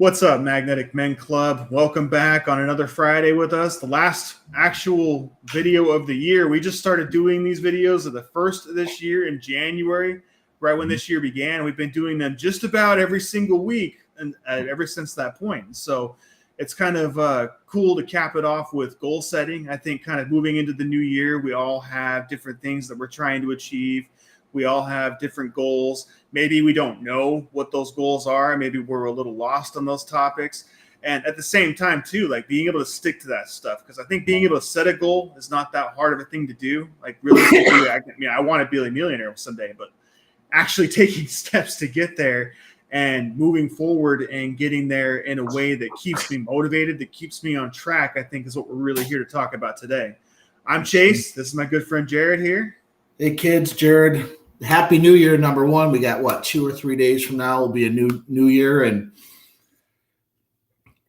What's up, Magnetic Men Club? Welcome back on another Friday with us. The last actual video of the year. We just started doing these videos of the first of this year in January, right when this year began. We've been doing them just about every single week and ever since that point. So it's kind of cool to cap it off with goal setting. I think kind of moving into the new year, we all have different things that we're trying to achieve. We all have different goals. Maybe we don't know what those goals are. Maybe we're a little lost on those topics. And at the same time, too, like being able to stick to that stuff. Because I think being able to set a goal is not that hard of a thing to do. Like realistically, I want to be a millionaire someday, but actually taking steps to get there and moving forward and getting there in a way that keeps me motivated, that keeps me on track, I think is what we're really here to talk about today. I'm Chase. This is my good friend Jared here. Hey, kids, Jared. Happy New Year, number one. We got, 2 or 3 days from now will be a new year, and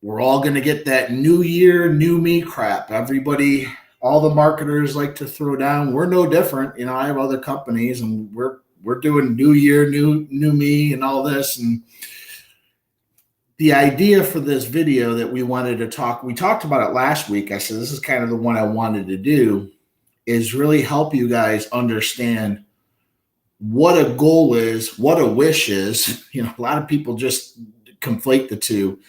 we're all going to get that new year, new me crap. Everybody, all the marketers like to throw down. We're no different. You know, I have other companies, and we're doing new year, new me and all this. And the idea for this video that we wanted to talk, we talked about it last week. I said, this is kind of the one I wanted to do, is really help you guys understand what a goal is, what a wish is. You know, a lot of people just conflate the two,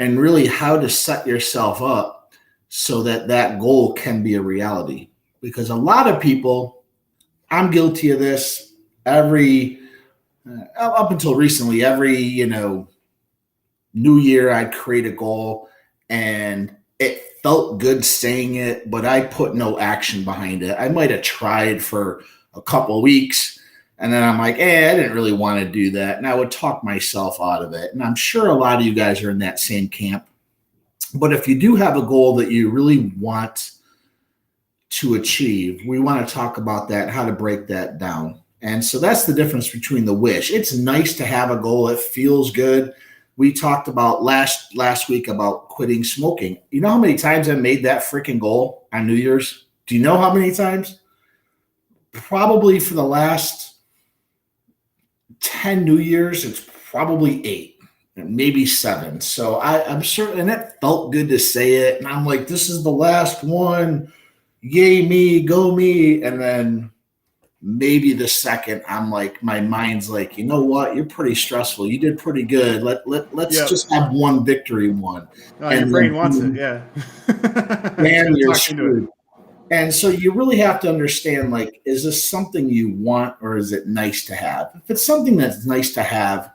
and really how to set yourself up so that that goal can be a reality. Because a lot of people, I'm guilty of this, up until recently, every, new year I'd create a goal and it felt good saying it, but I put no action behind it. I might have tried for a couple of weeks, and then I'm like, I didn't really want to do that. And I would talk myself out of it. And I'm sure a lot of you guys are in that same camp. But if you do have a goal that you really want to achieve, we want to talk about that, how to break that down. And so that's the difference between the wish. It's nice to have a goal. It feels good. We talked about last week about quitting smoking. You know how many times I made that freaking goal on New Year's? Do you know how many times? Probably for the last 10 New Year's, it's probably 8, maybe 7. So I'm certain, and it felt good to say it. And I'm like, this is the last one. Yay me, go me. And then maybe the second, I'm like, my mind's like, you know what? You're pretty stressful. You did pretty good. Let's just have one victory one. And your brain wants it, yeah. Man, you're screwed. And so you really have to understand, like, is this something you want or is it nice to have? If it's something that's nice to have,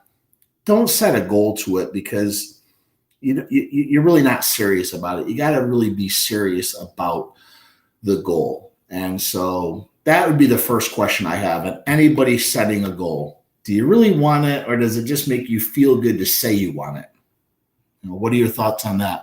don't set a goal to it, because you're really not serious about it. You got to really be serious about the goal. And so that would be the first question I have. And anybody setting a goal, do you really want it, or does it just make you feel good to say you want it? What are your thoughts on that?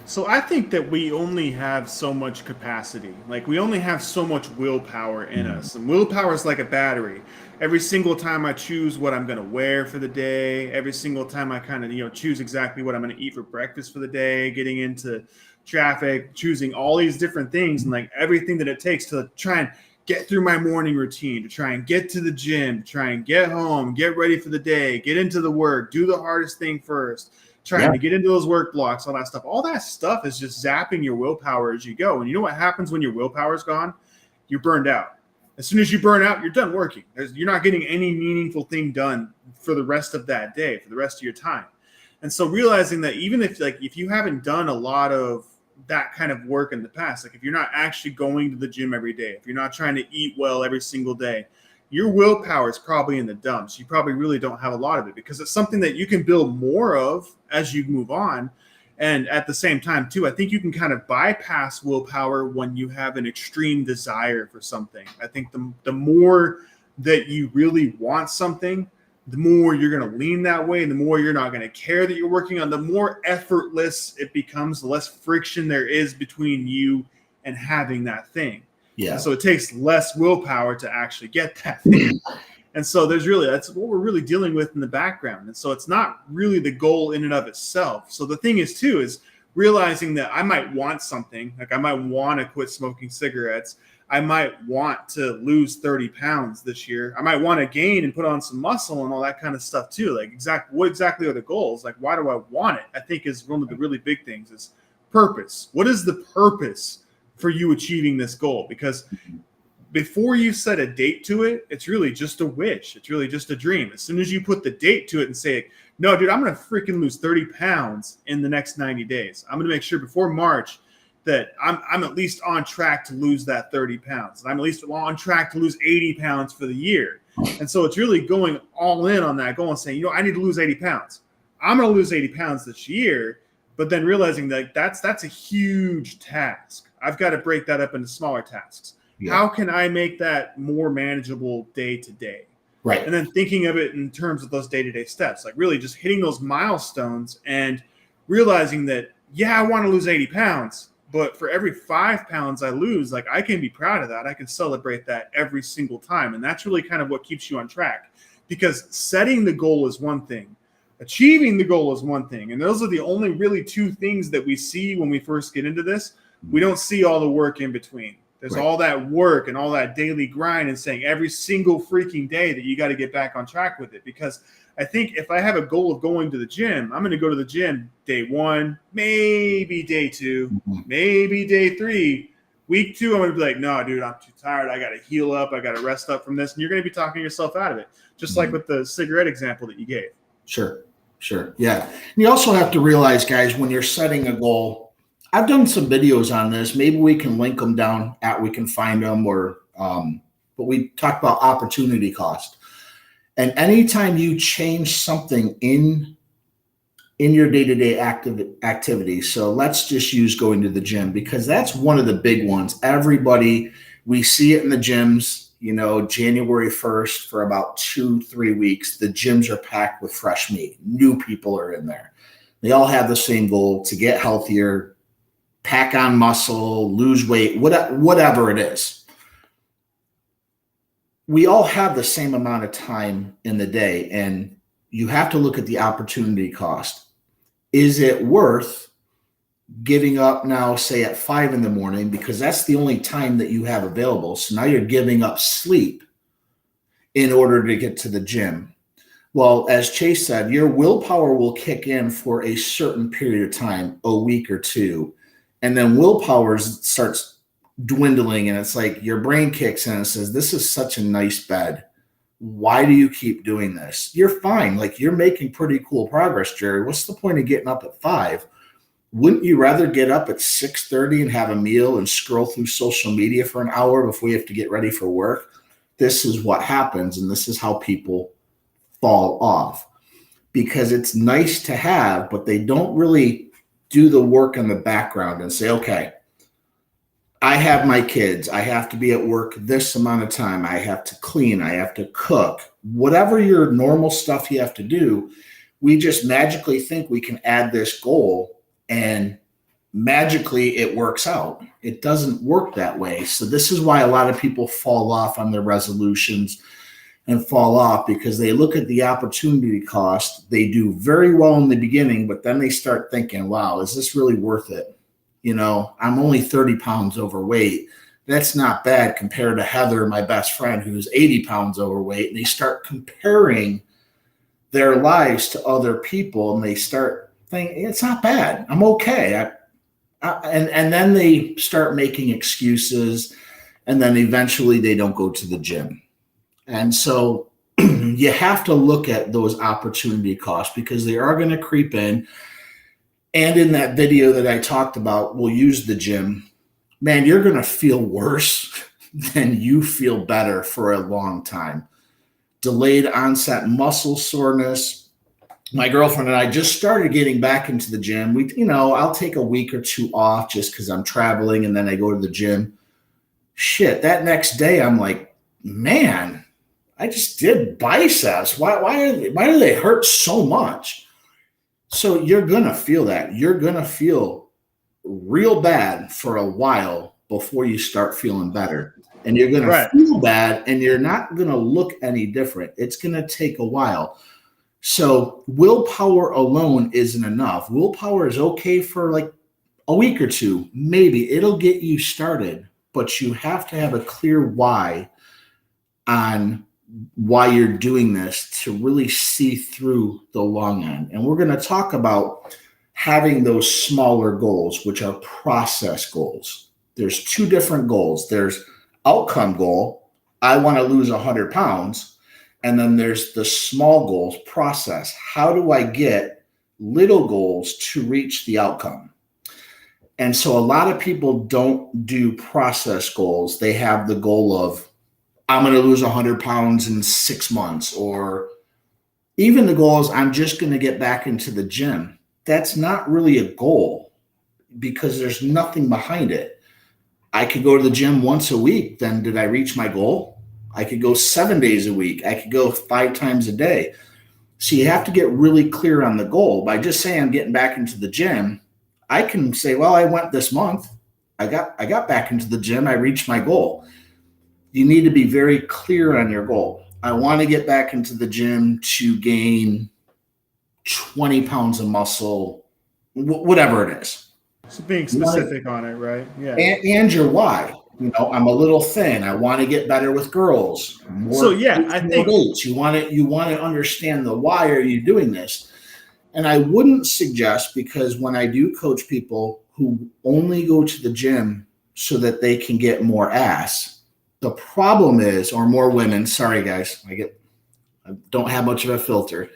So I think that we only have so much capacity. Like, we only have so much willpower in us. And willpower is like a battery. Every single time I choose what I'm going to wear for the day, every single time I kind of, choose exactly what I'm going to eat for breakfast for the day, getting into traffic, choosing all these different things, and like everything that it takes to try and get through my morning routine, to try and get to the gym, to try and get home, get ready for the day, get into the work, do the hardest thing first, trying to get into those work blocks, all that stuff. All that stuff is just zapping your willpower as you go. And you know what happens when your willpower is gone? You're burned out. As soon as you burn out, you're done working. You're not getting any meaningful thing done for the rest of that day, for the rest of your time. And so realizing that even if you haven't done a lot of that kind of work in the past, like if you're not actually going to the gym every day, if you're not trying to eat well every single day, your willpower is probably in the dumps. You probably really don't have a lot of it, because it's something that you can build more of as you move on. And at the same time, too, I think you can kind of bypass willpower when you have an extreme desire for something. I think the more that you really want something, the more you're going to lean that way, and the more you're not going to care that you're working on, the more effortless it becomes, the less friction there is between you and having that thing. Yeah. And so it takes less willpower to actually get that thing. And so that's what we're really dealing with in the background. And so it's not really the goal in and of itself. So the thing is, too, is realizing that I might want something, like I might want to quit smoking cigarettes. I might want to lose 30 pounds this year. I might want to gain and put on some muscle and all that kind of stuff too. Like what exactly are the goals? Like, why do I want it? I think is one of the really big things is purpose. What is the purpose for you achieving this goal? Because before you set a date to it, it's really just a wish. It's really just a dream. As soon as you put the date to it and say, no, dude, I'm going to freaking lose 30 pounds in the next 90 days. I'm going to make sure before March that I'm at least on track to lose that 30 pounds. And I'm at least on track to lose 80 pounds for the year. And so it's really going all in on that goal and saying, I need to lose 80 pounds. I'm going to lose 80 pounds this year, but then realizing that that's a huge task. I've got to break that up into smaller tasks. Yeah. How can I make that more manageable day to day? Right. And then thinking of it in terms of those day-to-day steps, like really just hitting those milestones and realizing that, yeah, I want to lose 80 pounds, but for every 5 pounds I lose, like I can be proud of that. I can celebrate that every single time. And that's really kind of what keeps you on track, because setting the goal is one thing. Achieving the goal is one thing. And those are the only really two things that we see when we first get into this. We don't see all the work in between. There's all that work and all that daily grind and saying every single freaking day that you got to get back on track with it. Because I think if I have a goal of going to the gym, I'm going to go to the gym day 1, maybe day 2, maybe day 3. Week 2, I'm going to be like, no, dude, I'm too tired. I got to heal up. I got to rest up from this. And you're going to be talking yourself out of it, just like with the cigarette example that you gave. Sure. Yeah. And you also have to realize, guys, when you're setting a goal, I've done some videos on this. Maybe we can link them down we can find them, but we talk about opportunity cost. And anytime you change something in your day-to-day activity, so let's just use going to the gym, because that's one of the big ones. We see it in the gyms, January 1st for about 2-3 weeks, the gyms are packed with fresh meat. New people are in there. They all have the same goal: to get healthier, pack on muscle, lose weight, whatever it is. We all have the same amount of time in the day, and you have to look at the opportunity cost. Is it worth getting up now, say at 5 in the morning, because that's the only time that you have available? So now you're giving up sleep in order to get to the gym. Well, as Chase said, your willpower will kick in for a certain period of time, a week or 2. And then willpower starts dwindling, and it's like your brain kicks in and says, this is such a nice bed. Why do you keep doing this? You're fine. Like, you're making pretty cool progress, Jerry. What's the point of getting up at 5? Wouldn't you rather get up at 6:30 and have a meal and scroll through social media for an hour before you have to get ready for work? This is what happens, and this is how people fall off, because it's nice to have, but they don't really do the work in the background and say, okay, I have my kids. I have to be at work this amount of time. I have to clean. I have to cook. Whatever your normal stuff you have to do, we just magically think we can add this goal and magically it works out. It doesn't work that way. So this is why a lot of people fall off on their resolutions and fall off, because they look at the opportunity cost. They do very well in the beginning, but then they start thinking, wow, is this really worth it? I'm only 30 pounds overweight. That's not bad compared to Heather, my best friend, who's 80 pounds overweight. And they start comparing their lives to other people, and they start thinking, it's not bad. I'm okay. And then they start making excuses, and then eventually they don't go to the gym. And so you have to look at those opportunity costs, because they are going to creep in. And in that video that I talked about, we'll use the gym. Man, you're going to feel worse than you feel better for a long time. Delayed onset muscle soreness. My girlfriend and I just started getting back into the gym. I'll take a week or 2 off just because I'm traveling, and then I go to the gym. Shit, that next day I'm like, man, I just did biceps. Why do they hurt so much? So you're going to feel that. You're going to feel real bad for a while before you start feeling better. And you're going to feel bad, and you're not going to look any different. It's going to take a while. So willpower alone isn't enough. Willpower is okay for like a week or 2. Maybe it'll get you started. but you have to have a clear why on why you're doing this to really see through the long end. And we're going to talk about having those smaller goals, which are process goals. There's two different goals. There's outcome goal. I want to lose 100 pounds. And then there's the small goals process. How do I get little goals to reach the outcome? And so a lot of people don't do process goals. They have the goal of, I'm going to lose 100 pounds in 6 months, or even the goal is, I'm just going to get back into the gym. That's not really a goal because there's nothing behind it. I could go to the gym once a week. Then did I reach my goal? I could go 7 days a week. I could go 5 times a day. So you have to get really clear on the goal. By just saying I'm getting back into the gym, I can say, well, I went this month. I got back into the gym. I reached my goal. You need to be very clear on your goal. I want to get back into the gym to gain 20 pounds of muscle, whatever it is. So being specific on it, right? Yeah. And your why. I'm a little thin. I want to get better with girls. I think dates. You want to understand the why are you doing this. And I wouldn't suggest, because when I do coach people who only go to the gym so that they can get more ass, the problem is, or more women, sorry guys, I don't have much of a filter.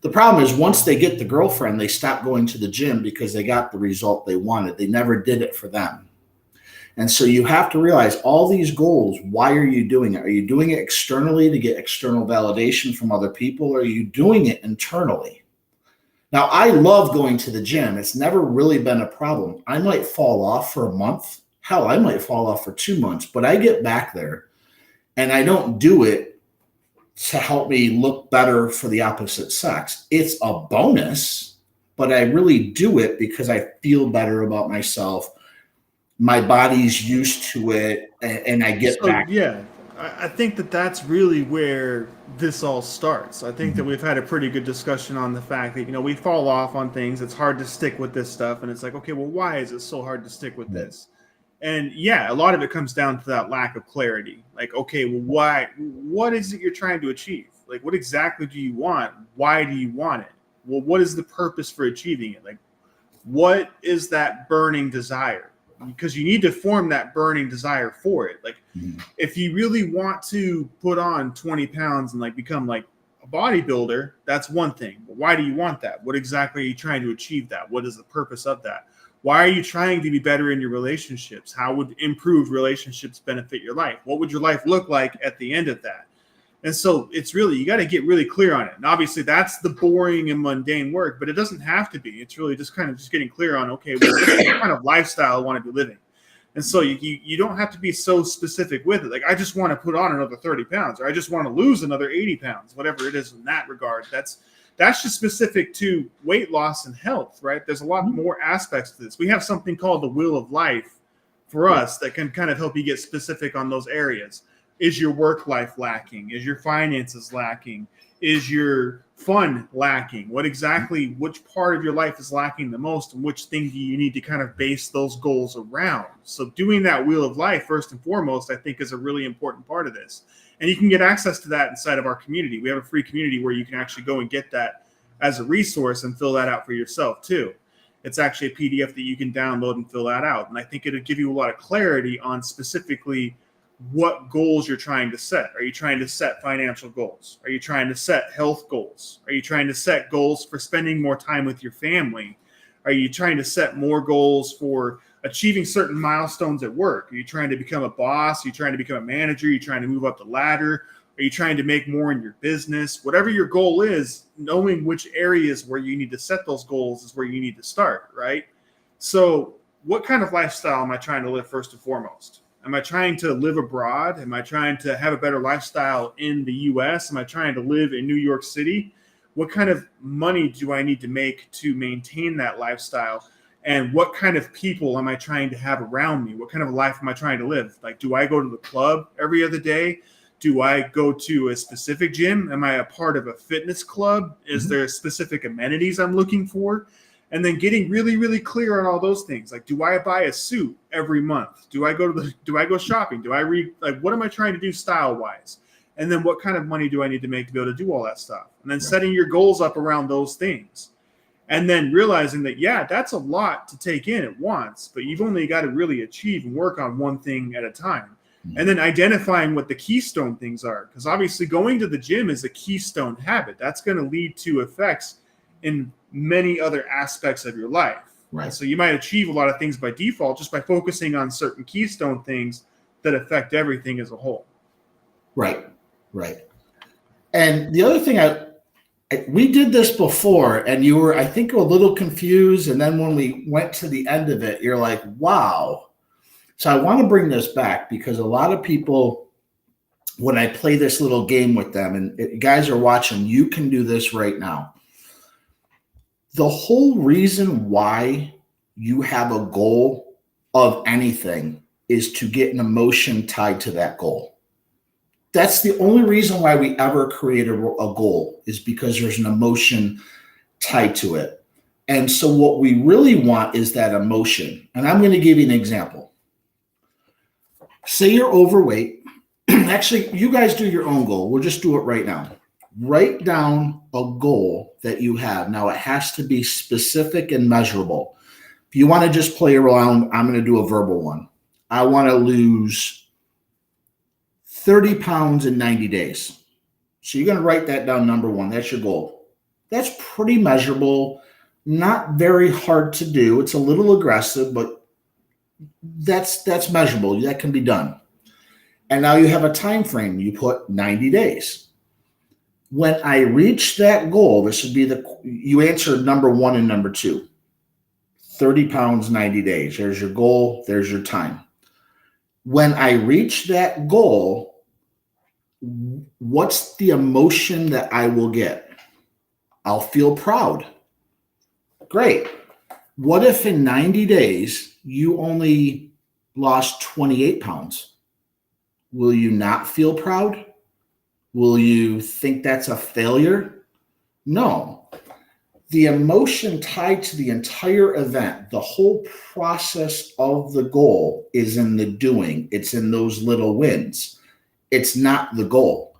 The problem is once they get the girlfriend, they stop going to the gym because they got the result they wanted. They never did it for them. And so you have to realize all these goals, why are you doing it? Are you doing it externally to get external validation from other people? Or are you doing it internally? Now, I love going to the gym. It's never really been a problem. I might fall off for a month. Hell, I might fall off for 2 months, but I get back there and I don't do it to help me look better for the opposite sex. It's a bonus, but I really do it because I feel better about myself. My body's used to it and I get back. Yeah, I think that's really where this all starts. I think that we've had a pretty good discussion on the fact that, we fall off on things. It's hard to stick with this stuff. And it's like, okay, well, why is it so hard to stick with this? And yeah, a lot of it comes down to that lack of clarity. Like, okay, well, what is it you're trying to achieve? Like, what exactly do you want? Why do you want it? Well, what is the purpose for achieving it? Like, what is that burning desire? Because you need to form that burning desire for it. Like, if you really want to put on 20 pounds and become like a bodybuilder, that's one thing. But why do you want that? What exactly are you trying to achieve that? What is the purpose of that? Why are you trying to be better in your relationships? How would improved relationships benefit your life? What would your life look like at the end of that? And so it's really, you got to get really clear on it. And obviously that's the boring and mundane work, but it doesn't have to be. It's really just kind of just getting clear on, okay, well, what kind of lifestyle I want to be living. And so you don't have to be so specific with it. Like, I just want to put on another 30 pounds, or I just want to lose another 80 pounds, whatever it is in that regard. That's just specific to weight loss and health, right? There's a lot more aspects to this. We have something called the Wheel of Life for us that can kind of help you get specific on those areas. Is your work life lacking? Is your finances lacking? Is your fun lacking? Which part of your life is lacking the most, and which thing do you need to kind of base those goals around? So doing that Wheel of Life, first and foremost, I think is a really important part of this. And you can get access to that inside of our community. We have a free community where you can actually go and get that as a resource and fill that out for yourself too. It's actually a PDF that you can download and fill that out. And I think it'll give you a lot of clarity on specifically what goals you're trying to set. Are you trying to set financial goals? Are you trying to set health goals? Are you trying to set goals for spending more time with your family? Are you trying to set more goals for achieving certain milestones at work? Are you trying to become a boss? Are you trying to become a manager? Are you trying to move up the ladder? Are you trying to make more in your business? Whatever your goal is, knowing which areas where you need to set those goals is where you need to start, right? So what kind of lifestyle am I trying to live first and foremost? Am I trying to live abroad? Am I trying to have a better lifestyle in the US? Am I trying to live in New York City? What kind of money do I need to make to maintain that lifestyle? And what kind of people am I trying to have around me? What kind of life am I trying to live? Like, do I go to the club every other day? Do I go to a specific gym? Am I a part of a fitness club? Is there specific amenities I'm looking for? And then getting really, really clear on all those things. Like, do I buy a suit every month? Do I go shopping? Do I read, like, what am I trying to do style wise? And then what kind of money do I need to make to be able to do all that stuff? And then setting your goals up around those things. And then realizing that, yeah, that's a lot to take in at once, but you've only got to really achieve and work on one thing at a time. And then identifying what the keystone things are. Because obviously going to the gym is a keystone habit. That's going to lead to effects in many other aspects of your life. Right. So you might achieve a lot of things by default just by focusing on certain keystone things that affect everything as a whole. Right. And the other thing, we did this before, and you were, I think, a little confused. And then when we went to the end of it, you're like, wow. So I want to bring this back because a lot of people, when I play this little game with them, and guys are watching, you can do this right now. The whole reason why you have a goal of anything is to get an emotion tied to that goal. That's the only reason why we ever create a goal, is because there's an emotion tied to it. And so what we really want is that emotion. And I'm going to give you an example. Say you're overweight. Actually, you guys do your own goal. We'll just do it right now. Write down a goal that you have. Now, it has to be specific and measurable. If you want to just play around, I'm going to do a verbal one. I want to lose 30 pounds in 90 days. So you're going to write that down, number one. That's your goal. That's pretty measurable, not very hard to do. It's a little aggressive, but that's measurable. That can be done. And now you have a time frame. You put 90 days. When I reach that goal, this would be you answer number one and number two. 30 pounds, 90 days. There's your goal. There's your time. When I reach that goal, what's the emotion that I will get? I'll feel proud. Great. What if in 90 days you only lost 28 pounds? Will you not feel proud? Will you think that's a failure? No. The emotion tied to the entire event, the whole process of the goal, is in the doing. It's in those little wins. It's not the goal.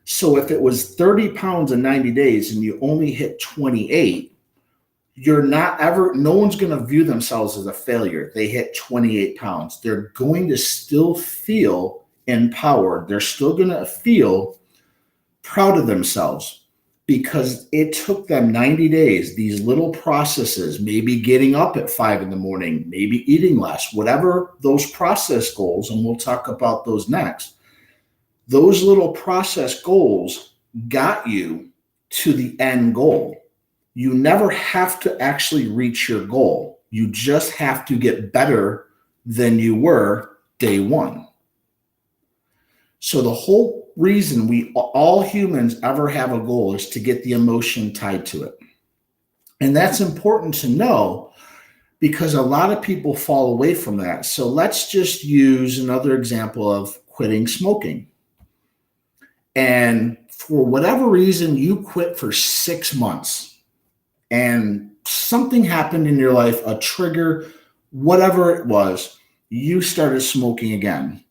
So if it was 30 pounds in 90 days and you only hit 28, no one's going to view themselves as a failure. They hit 28 pounds. They're going to still feel empowered. They're still going to feel proud of themselves because it took them 90 days, these little processes, maybe getting up at 5 a.m, maybe eating less, whatever those process goals, and we'll talk about those next. Those little process goals got you to the end goal. You never have to actually reach your goal. You just have to get better than you were day one. So the whole reason all humans ever have a goal is to get the emotion tied to it. And that's important to know because a lot of people fall away from that. So let's just use another example of quitting smoking. And for whatever reason, you quit for 6 months. And something happened in your life, a trigger, whatever it was, you started smoking again.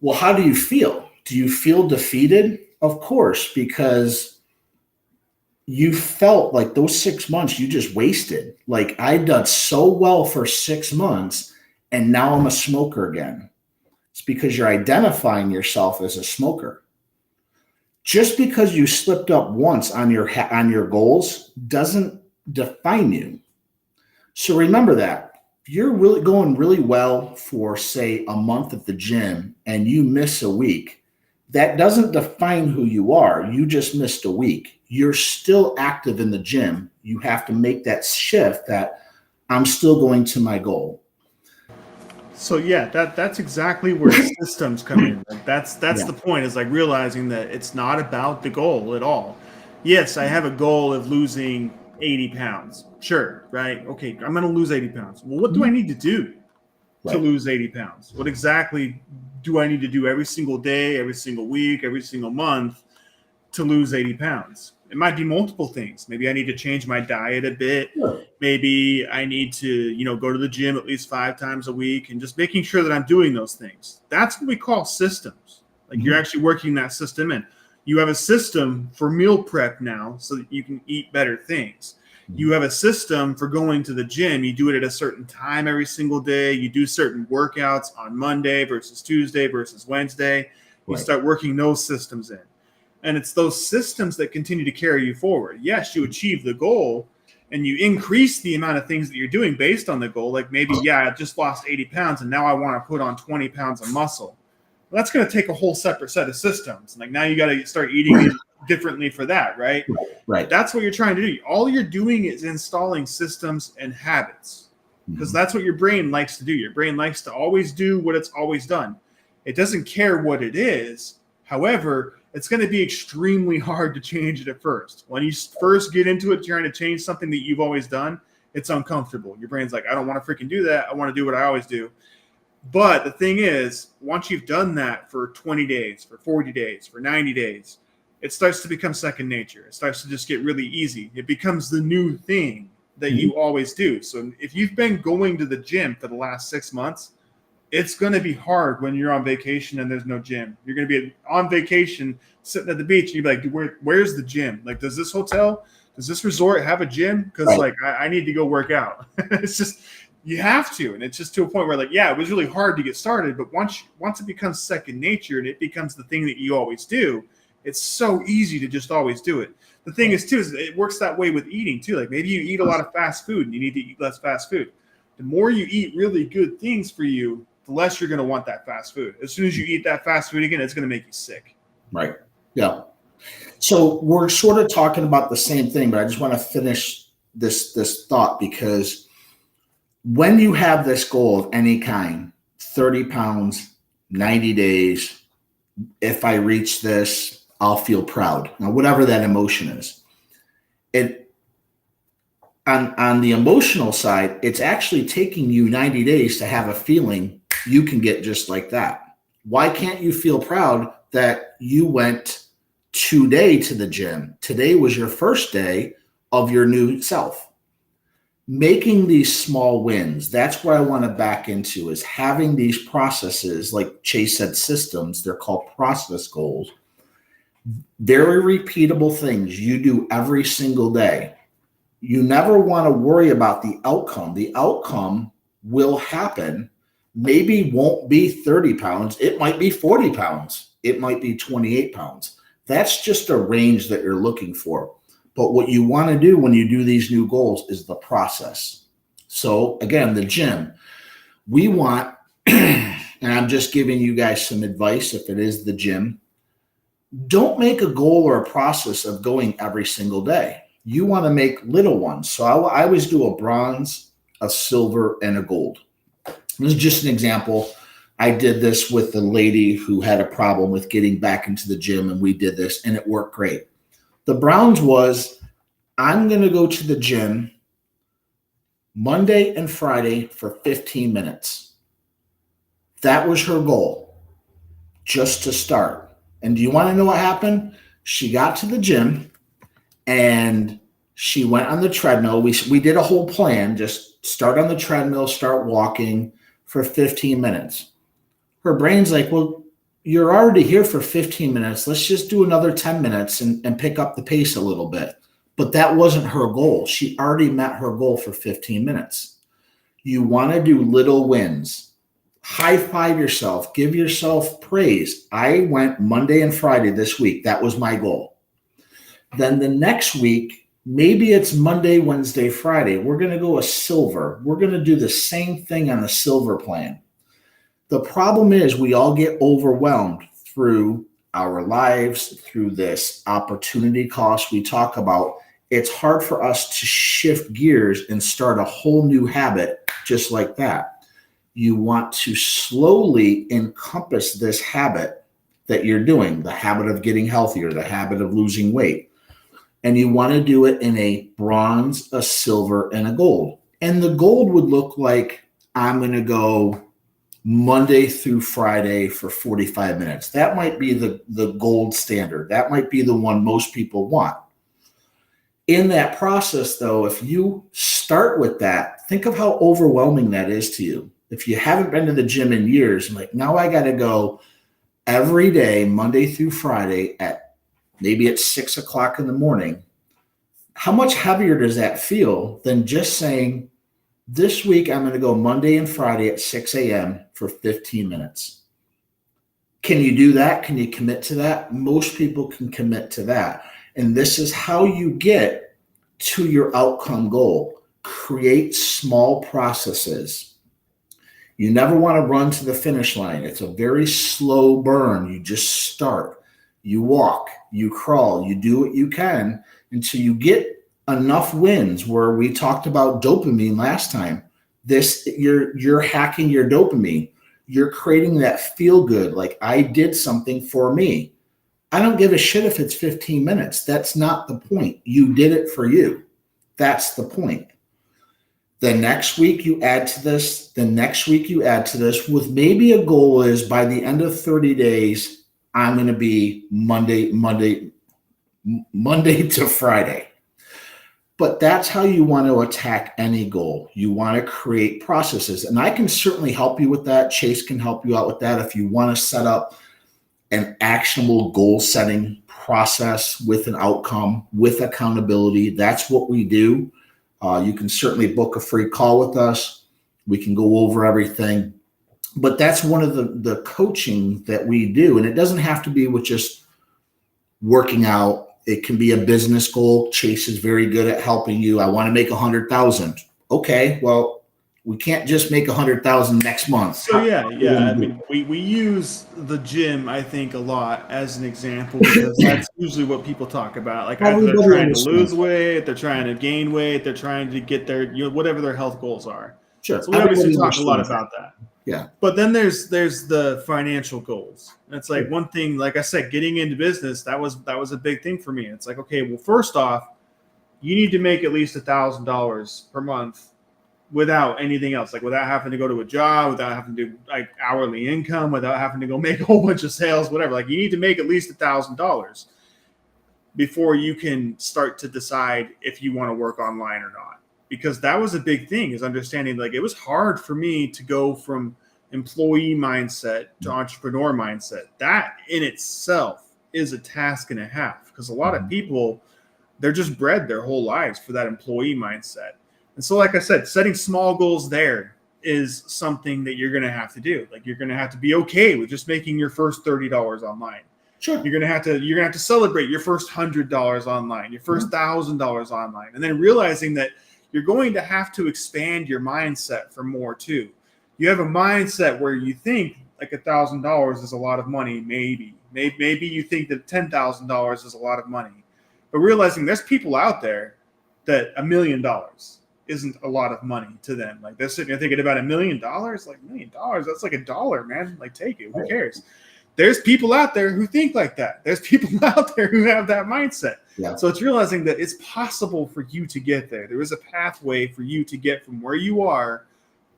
Well, how do you feel? Do you feel defeated? Of course, because you felt like those 6 months you just wasted. Like, I done so well for 6 months, and now I'm a smoker again. It's because you're identifying yourself as a smoker. Just because you slipped up once on your goals doesn't define you. So remember that. If you're really going really well for, say, a month at the gym and you miss a week, that doesn't define who you are. You just missed a week. You're still active in the gym. You have to make that shift that I'm still going to my goal. So yeah, that's exactly where systems come in. Like that's the point, is like realizing that it's not about the goal at all. Yes, I have a goal of losing 80 pounds. Sure, right? Okay, I'm going to lose 80 pounds. Well, what do I need to do to lose 80 pounds? What exactly do I need to do every single day, every single week, every single month to lose 80 pounds? It might be multiple things. Maybe I need to change my diet a bit. Sure. Maybe I need to, go to the gym at least 5 times a week and just making sure that I'm doing those things. That's what we call systems. Like you're actually working that system in. You have a system for meal prep now so that you can eat better things. You have a system for going to the gym. You do it at a certain time every single day. You do certain workouts on Monday versus Tuesday versus Wednesday. You start working those systems in. And it's those systems that continue to carry you forward. Yes, you achieve the goal and you increase the amount of things that you're doing based on the goal. Like maybe, I just lost 80 pounds and now I want to put on 20 pounds of muscle. Well, that's going to take a whole separate set of systems. Like now you got to start eating differently for that, right? Right. That's what you're trying to do. All you're doing is installing systems and habits because that's what your brain likes to do. Your brain likes to always do what it's always done. It doesn't care what it is. However, it's going to be extremely hard to change it at first. When you first get into it, trying to change something that you've always done, it's uncomfortable. Your brain's like, I don't want to freaking do that. I want to do what I always do. But the thing is, once you've done that for 20 days, for 40 days, for 90 days, it starts to become second nature. It starts to just get really easy. It becomes the new thing that you always do. So if you've been going to the gym for the last 6 months, it's going to be hard when you're on vacation and there's no gym. You're going to be on vacation sitting at the beach and you're like, where's the gym? Like, does this hotel, does this resort have a gym? Because I need to go work out. It's just, you have to. And it's just to a point where like, it was really hard to get started. But once it becomes second nature and it becomes the thing that you always do, it's so easy to just always do it. The thing is too, is it works that way with eating too. Like maybe you eat a lot of fast food and you need to eat less fast food. The more you eat really good things for you, the less you're going to want that fast food. As soon as you eat that fast food again, it's going to make you sick. Right. Yeah. So we're sort of talking about the same thing, but I just want to finish this thought because when you have this goal of any kind, 30 pounds, 90 days, if I reach this, I'll feel proud. Now, whatever that emotion is, on the emotional side, it's actually taking you 90 days to have a feeling you can get just like that. Why can't you feel proud that you went today to the gym? Today was your first day of your new self. Making these small wins, that's where I want to back into, is having these processes, like Chase said, systems. They're called process goals. Very repeatable things you do every single day. You never want to worry about the outcome. The outcome will happen. Maybe won't be 30 pounds. It might be 40 pounds. It might be 28 pounds. That's just a range that you're looking for. But what you want to do when you do these new goals is the process. So again, the gym, we want, and I'm just giving you guys some advice if it is the gym, don't make a goal or a process of going every single day. You want to make little ones. So I always do a bronze, a silver, and a gold. This is just an example. I did this with the lady who had a problem with getting back into the gym, and we did this, and it worked great. The bronze was, I'm going to go to the gym Monday and Friday for 15 minutes. That was her goal, just to start. And do you want to know what happened? She got to the gym and she went on the treadmill. We did a whole plan, just start on the treadmill, start walking for 15 minutes. Her brain's like, well, you're already here for 15 minutes. Let's just do another 10 minutes and pick up the pace a little bit. But that wasn't her goal. She already met her goal for 15 minutes. You want to do little wins. High five yourself. Give yourself praise. I went Monday and Friday this week. That was my goal. Then the next week, maybe it's Monday, Wednesday, Friday. We're going to go a silver. We're going to do the same thing on the silver plan. The problem is we all get overwhelmed through our lives, through this opportunity cost we talk about. It's hard for us to shift gears and start a whole new habit just like that. You want to slowly encompass this habit that you're doing, the habit of getting healthier, the habit of losing weight. And you want to do it in a bronze, a silver, and a gold. And the gold would look like, I'm going to go Monday through Friday for 45 minutes. That might be the gold standard. That might be the one most people want. In that process, though, if you start with that, think of how overwhelming that is to you. If you haven't been to the gym in years, like now I got to go every day, Monday through Friday at maybe at 6 o'clock in the morning. How much heavier does that feel than just saying, this week I'm going to go Monday and Friday at 6 a.m. for 15 minutes? Can you do that? Can you commit to that? Most people can commit to that. And this is how you get to your outcome goal. Create small processes. You never want to run to the finish line. It's a very slow burn. You just start. You walk, you crawl, you do what you can until you get enough wins, where we talked about dopamine last time. You're hacking your dopamine. You're creating that feel good, like I did something for me. I don't give a shit if it's 15 minutes. That's not the point. You did it for you. That's the point. The next week you add to this. The next week you add to this with maybe a goal is by the end of 30 days, I'm going to be Monday to Friday. But that's how you want to attack any goal. You want to create processes. And I can certainly help you with that. Chase can help you out with that if you want to set up an actionable goal setting process with an outcome, with accountability. That's what we do. You can certainly book a free call with us. We can go over everything. But that's one of the coaching that we do. And it doesn't have to be with just working out. It can be a business goal. Chase is very good at helping you. I want to make 100,000. Okay, well, we can't just make 100,000 next month. So yeah. I mean, we use the gym, I think, a lot as an example because that's usually what people talk about. Like either they're trying to lose weight, they're trying to gain weight, they're trying to get their whatever their health goals are. Sure. So we obviously talk a lot about that. Yeah. But then there's the financial goals. And it's like one thing, like I said, getting into business, that was a big thing for me. It's like, okay, well, first off, you need to make at least $1,000 per month without anything else, like without having to go to a job, without having to do like hourly income, without having to go make a whole bunch of sales, whatever. Like you need to make at least $1,000 before you can start to decide if you want to work online or not. Because that was a big thing, is understanding like it was hard for me to go from employee mindset to entrepreneur mindset. That in itself is a task and a half, because a lot of people, they're just bred their whole lives for that employee mindset. And so, like I said, setting small goals there is something that you're going to have to do. Like you're going to have to be okay with just making your first $30 online. Sure. You're going to have to celebrate your first $100 online, your first $1,000 online, and then realizing that you're going to have to expand your mindset for more too. You have a mindset where you think like $1,000 is a lot of money. Maybe you think that $10,000 is a lot of money, but realizing there's people out there that $1 million isn't a lot of money to them. Like they're sitting there thinking about $1 million, like $1 million, that's like $1, man. Like take it, who cares? There's people out there who think like that. There's people out there who have that mindset. Yeah. So it's realizing that it's possible for you to get there. There is a pathway for you to get from where you are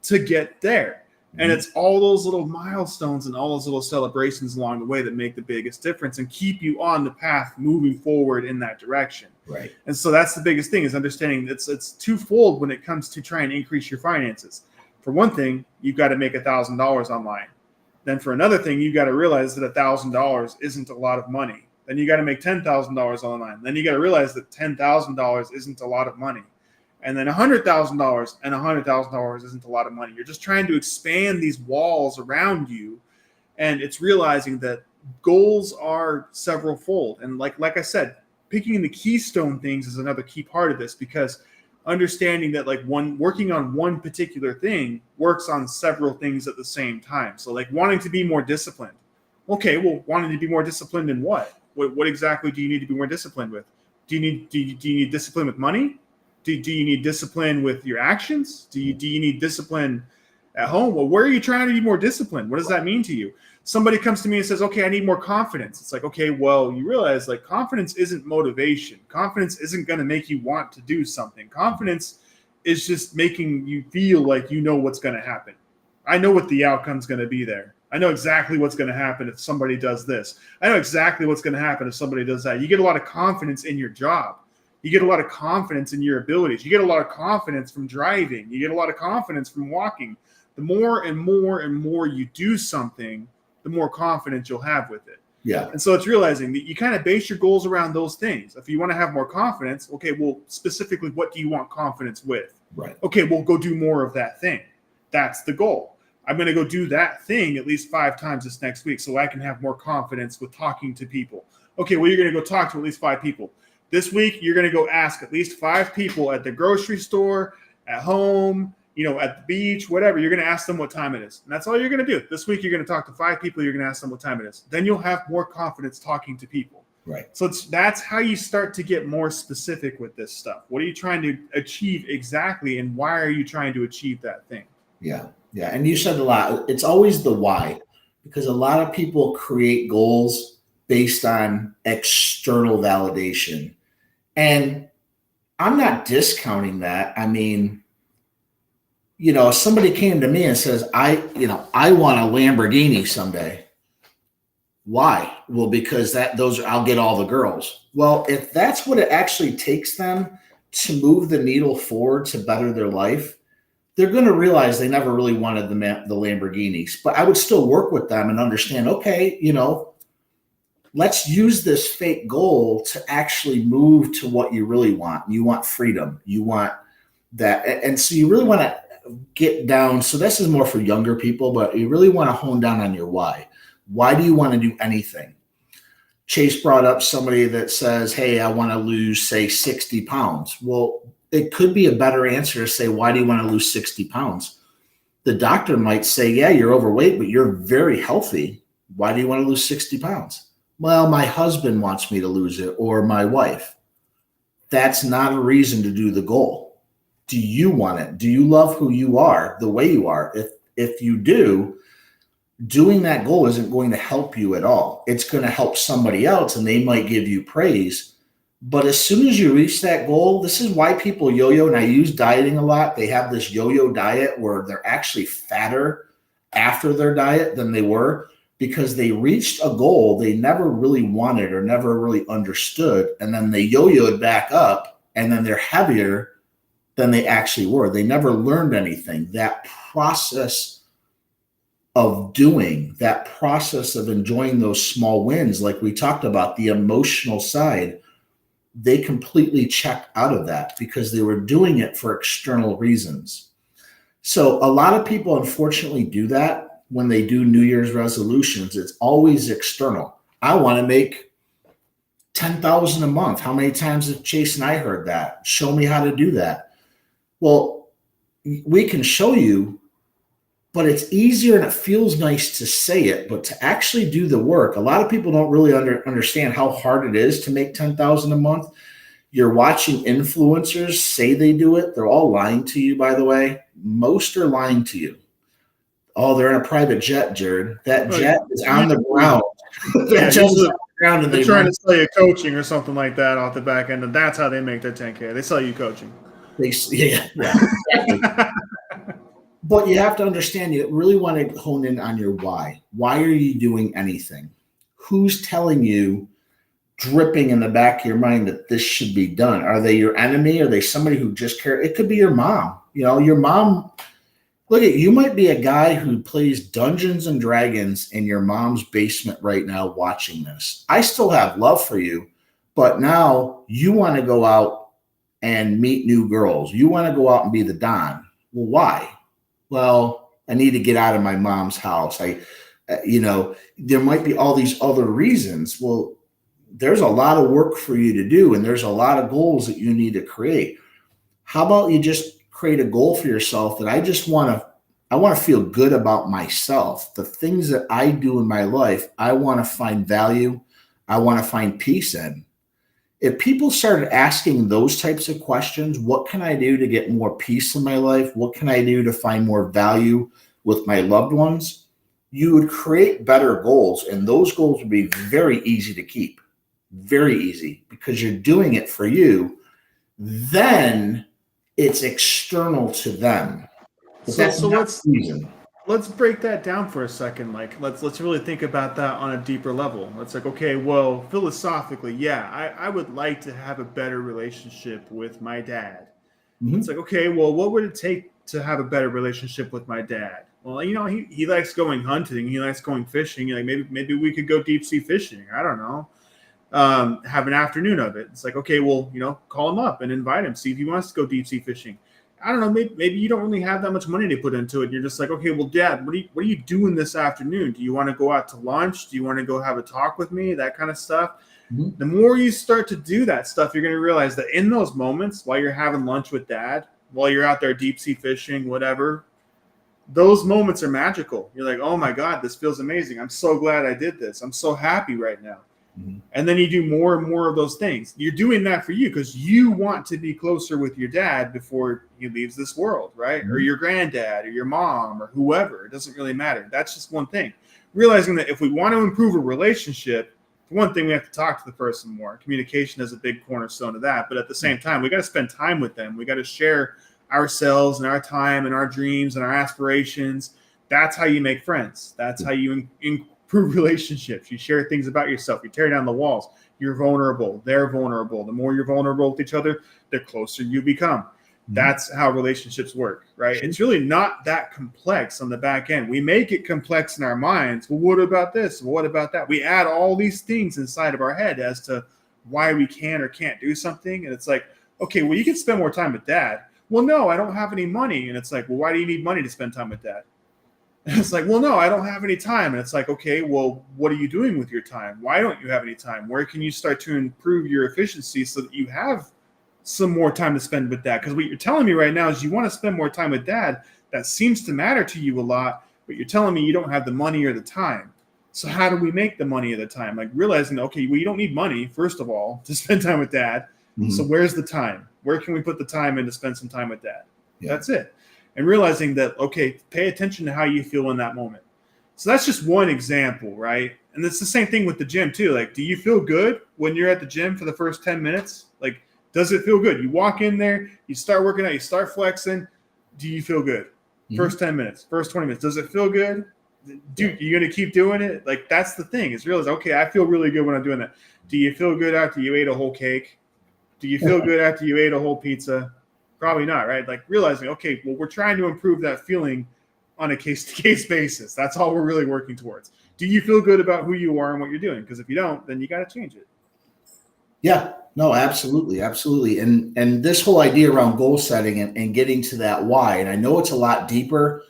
to get there. And it's all those little milestones and all those little celebrations along the way that make the biggest difference and keep you on the path moving forward in that direction. Right. And so that's the biggest thing, is understanding it's twofold when it comes to trying to increase your finances. For one thing, you've got to make $1,000 online. Then for another thing, you got to realize that $1,000 isn't a lot of money. Then you got to make $10,000 online. Then you got to realize that $10,000 isn't a lot of money. And then $100,000 and $100,000 isn't a lot of money. You're just trying to expand these walls around you. And it's realizing that goals are several fold. And like I said, picking the keystone things is another key part of this, because understanding that like working on one particular thing works on several things at the same time. So like wanting to be more disciplined. Okay, well, wanting to be more disciplined in what? What exactly do you need to be more disciplined with? Do you need discipline with money? Do you need discipline with your actions? Do you need discipline at home? Well, where are you trying to be more disciplined? What does that mean to you? Somebody comes to me and says, okay, I need more confidence. It's like, okay, well, you realize like confidence isn't motivation. Confidence isn't going to make you want to do something. Confidence is just making you feel like you know what's going to happen. I know what the outcome's going to be there. I know exactly what's going to happen if somebody does this. I know exactly what's going to happen if somebody does that. You get a lot of confidence in your job. You get a lot of confidence in your abilities. You get a lot of confidence from driving. You get a lot of confidence from walking. The more and more and more you do something, the more confidence you'll have with it. Yeah. And so it's realizing that you kind of base your goals around those things. If you want to have more confidence, okay, well, specifically, what do you want confidence with? Right. Okay, we'll go do more of that thing. That's the goal. I'm going to go do that thing at least 5 times this next week so I can have more confidence with talking to people. Okay, well, you're going to go talk to at least 5 people. This week, you're going to go ask at least 5 people at the grocery store, at home, at the beach, whatever. You're going to ask them what time it is. And that's all you're going to do. This week, you're going to talk to 5 people. You're going to ask them what time it is. Then you'll have more confidence talking to people. Right. So that's how you start to get more specific with this stuff. What are you trying to achieve exactly, and why are you trying to achieve that thing? Yeah. Yeah. And you said a lot. It's always the why, because a lot of people create goals based on external validation. And I'm not discounting that. I mean, if somebody came to me and says, I want a Lamborghini someday. Why? Well, because I'll get all the girls. Well, if that's what it actually takes them to move the needle forward to better their life, they're going to realize they never really wanted the Lamborghinis. But I would still work with them and understand, okay, let's use this fake goal to actually move to what you really want. You want freedom. You want that. And so you really want to get down. So this is more for younger people, but you really want to hone down on your why. Why do you want to do anything? Chase brought up somebody that says, hey, I want to lose, say, 60 pounds. Well, it could be a better answer to say, why do you want to lose 60 pounds? The doctor might say, yeah, you're overweight, but you're very healthy. Why do you want to lose 60 pounds? Well, my husband wants me to lose it, or my wife. That's not a reason to do the goal. Do you want it? Do you love who you are, the way you are? If you do, doing that goal isn't going to help you at all. It's going to help somebody else, and they might give you praise. But as soon as you reach that goal, this is why people yo-yo, and I use dieting a lot. They have this yo-yo diet where they're actually fatter after their diet than they were, because they reached a goal they never really wanted or never really understood, and then they yo-yoed back up, and then they're heavier than they actually were. They never learned anything. That process of doing, that process of enjoying those small wins, like we talked about, the emotional side, they completely checked out of that because they were doing it for external reasons. So a lot of people, unfortunately, do that. When they do New Year's resolutions, it's always external. I want to make $10,000 a month. How many times have Chase and I heard that? Show me how to do that. Well, we can show you, but it's easier and it feels nice to say it, but to actually do the work, a lot of people don't really understand how hard it is to make $10,000 a month. You're watching influencers say they do it. They're all lying to you, by the way. Most are lying to you. Oh, they're in a private jet, Jared. That jet is on the ground. They're trying to sell you coaching or something like that off the back end, and that's how they make their 10K. They sell you coaching. Yeah. But you have to understand, you really want to hone in on your why. Why are you doing anything? Who's telling you, dripping in the back of your mind, that this should be done? Are they your enemy? Are they somebody who just cares? It could be your mom. Your mom. Look, you might be a guy who plays Dungeons and Dragons in your mom's basement right now watching this. I still have love for you, but now you want to go out and meet new girls. You want to go out and be the Don. Well, why? Well, I need to get out of my mom's house. There might be all these other reasons. Well, there's a lot of work for you to do, and there's a lot of goals that you need to create. How about you just create a goal for yourself that I want to feel good about myself. The things that I do in my life, I want to find value. I want to find peace in. If people started asking those types of questions, what can I do to get more peace in my life? What can I do to find more value with my loved ones? You would create better goals, and those goals would be very easy to keep. Very easy, because you're doing it for you. Then it's external to them. So let's let's break that down for a second. Like, let's really think about that on a deeper level. It's like, okay, well, philosophically, yeah, I would like to have a better relationship with my dad. It's Mhm. like, okay, well, what would it take to have a better relationship with my dad? Well, he likes going hunting, he likes going fishing. Like, maybe we could go deep sea fishing. I don't know. Have an afternoon of it. It's like, okay, well, call him up and invite him, see if he wants to go deep sea fishing. I don't know. Maybe you don't really have that much money to put into it. You're just like, okay, well, Dad, what are you doing this afternoon? Do you want to go out to lunch? Do you want to go have a talk with me? That kind of stuff. Mhm. The more you start to do that stuff, you're going to realize that in those moments, while you're having lunch with Dad, while you're out there deep sea fishing, whatever, those moments are magical. You're like, oh my God, this feels amazing. I'm so glad I did this. I'm so happy right now. Mhm. And then you do more and more of those things. You're doing that for you because you want to be closer with your dad before he leaves this world, right? Or Mhm. your granddad or your mom or whoever. It doesn't really matter. That's just one thing. Realizing that if we want to improve a relationship, one thing, we have to talk to the person more. Communication is a big cornerstone of that. But at the same time, we got to spend time with them. We got to share ourselves and our time and our dreams and our aspirations. That's how you make friends. That's how you improve relationships. You share things about yourself. You tear down the walls. You're vulnerable. They're vulnerable. The more you're vulnerable with each other, the closer you become. Mhm. That's how relationships work, right? Sure. It's really not that complex on the back end. We make it complex in our minds. Well, what about this? Well, what about that? We add all these things inside of our head as to why we can or can't do something. And it's like, okay, well, you can spend more time with Dad. Well, no, I don't have any money. And it's like, well, why do you need money to spend time with Dad? And it's like, well, no, I don't have any time. And it's like, okay, well, what are you doing with your time? Why don't you have any time? Where can you start to improve your efficiency so that you have some more time to spend with Dad? Because what you're telling me right now is you want to spend more time with Dad. That seems to matter to you a lot, but you're telling me you don't have the money or the time. So how do we make the money or the time? Like realizing, okay, well, you don't need money, first of all, to spend time with Dad. So Mhm. where's the time? Where can we put the time in to spend some time with Dad? Yeah. That's it. And realizing that, okay, pay attention to how you feel in that moment. So that's just one example, right? And it's the same thing with the gym too. Like, do you feel good when you're at the gym for the first 10 minutes? Like, does it feel good? You walk in there, you start working out, you start flexing. Do you feel good? Mhm. First 10 minutes, first 20 minutes. Does it feel good? Dude, you're going to keep doing it? Like, that's the thing. Is realize, okay, I feel really good when I'm doing that. Do you feel good after you ate a whole cake? Do you feel good after you ate a whole pizza? Probably not, right? Like realizing, okay, well, we're trying to improve that feeling on a case-to-case basis. That's all we're really working towards. Do you feel good about who you are and what you're doing? Because if you don't, then you got to change it. Yeah, no, absolutely, absolutely. And this whole idea around goal setting and getting to that why, and I know it's a lot deeper,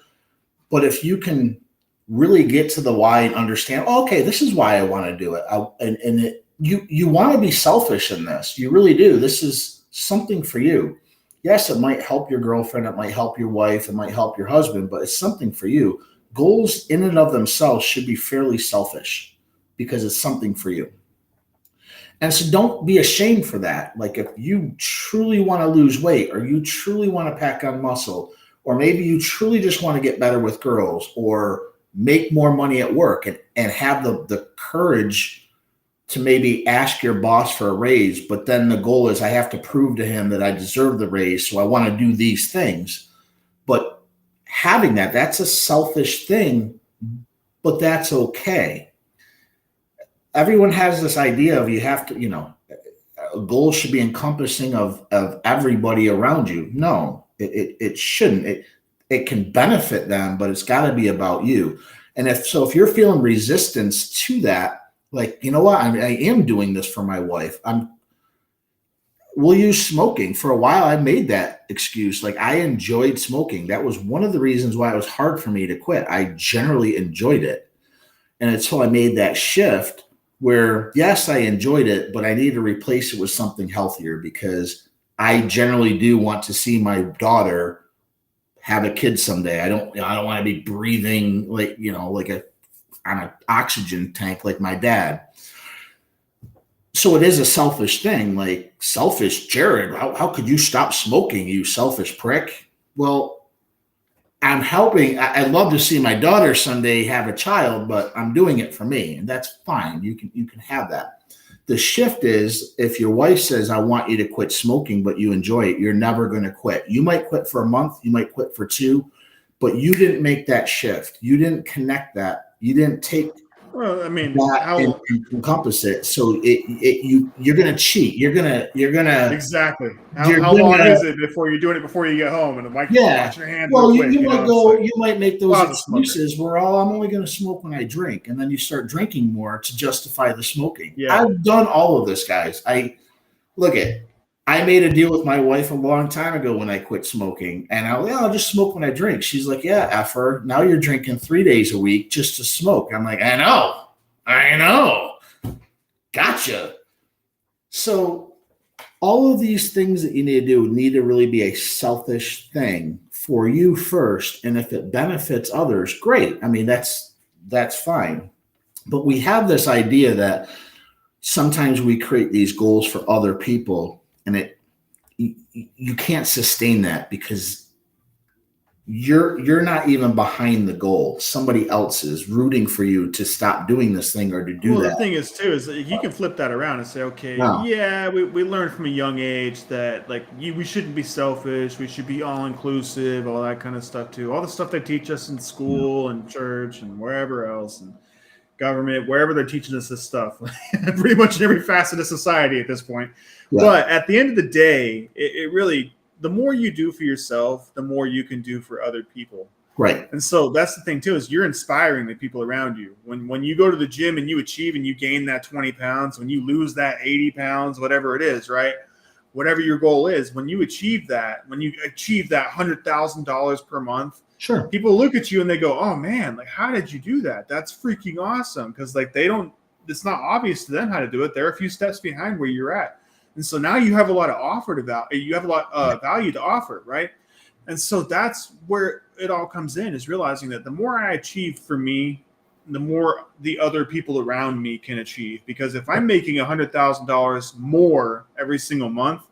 but if you can really get to the why and understand, oh, okay, this is why I want to do it. You want to be selfish in this. You really do. This is something for you. Yes, it might help your girlfriend, it might help your wife, it might help your husband, but it's something for you. Goals in and of themselves should be fairly selfish because it's something for you. And so don't be ashamed for that. Like if you truly want to lose weight or you truly want to pack on muscle, or maybe you truly just want to get better with girls or make more money at work and have the courage to maybe ask your boss for a raise, but then the goal is I have to prove to him that I deserve the raise. So I want to do these things. But having that's a selfish thing, but that's okay. Everyone has this idea of you have to, a goal should be encompassing of everybody around you. No, it shouldn't. It can benefit them, but it's got to be about you. And if you're feeling resistance to that, like, you know what, I am doing this for my wife. We'll use smoking. For a while, I made that excuse. Like I enjoyed smoking. That was one of the reasons why it was hard for me to quit. I generally enjoyed it. And until I made that shift where, yes, I enjoyed it, but I needed to replace it with something healthier because I generally do want to see my daughter have a kid someday. I don't want to be breathing on an oxygen tank like my dad. So it is a selfish thing, like selfish, Jared. How could you stop smoking, you selfish prick? Well, I'm helping. I'd love to see my daughter someday have a child, but I'm doing it for me, and that's fine. You can have that. The shift is if your wife says, "I want you to quit smoking," but you enjoy it, you're never going to quit. You might quit for a month, you might quit for two, but you didn't make that shift. You didn't connect that. You didn't take Well, I mean, that and, how and encompass it. So you're gonna cheat. exactly? You're How long gonna is it before you're doing it before you get home? And like, yeah. wash your hands Well, real you, quick. you You might know, it's go, like, you might make those closet smoker. excuses where, oh, I'm only going to smoke when I drink. And then you start drinking more to justify the smoking. Yeah. I've done all of this, guys. I made a deal with my wife a long time ago when I quit smoking. And I'll just smoke when I drink. She's like, yeah, effer. Now you're drinking 3 days a week just to smoke. I'm like, I know. Gotcha. So all of these things that you need to do need to really be a selfish thing for you first. And if it benefits others, great. I mean, that's fine. But we have this idea that sometimes we create these goals for other people, and you can't sustain that because you're not even behind the goal. Somebody else is rooting for you to stop doing this thing or to do Well, the that. thing is too is that you can flip that around and say, okay, No. yeah, we learned from a young age that like we shouldn't be selfish, we should be all inclusive, all that kind of stuff too. All the stuff they teach us in school and church and wherever else and government, wherever they're teaching us this stuff, pretty much in every facet of society at this point. Yeah. But at the end of the day, it really the more you do for yourself, the more you can do for other people. Right. And so that's the thing too, is you're inspiring the people around you. When you go to the gym and you achieve and you gain that 20 pounds, when you lose that 80 pounds, whatever it is, right? Whatever your goal is, when you achieve that $100,000 per month, Sure. people look at you and they go, oh man, like, how did you do that? That's freaking awesome. Cause like it's not obvious to them how to do it. They're a few steps behind where you're at. And so now you have a lot of you have a lot of value to offer, right? And so that's where it all comes in, is realizing that the more I achieve for me, the more the other people around me can achieve. Because if I'm making $100,000 more every single month,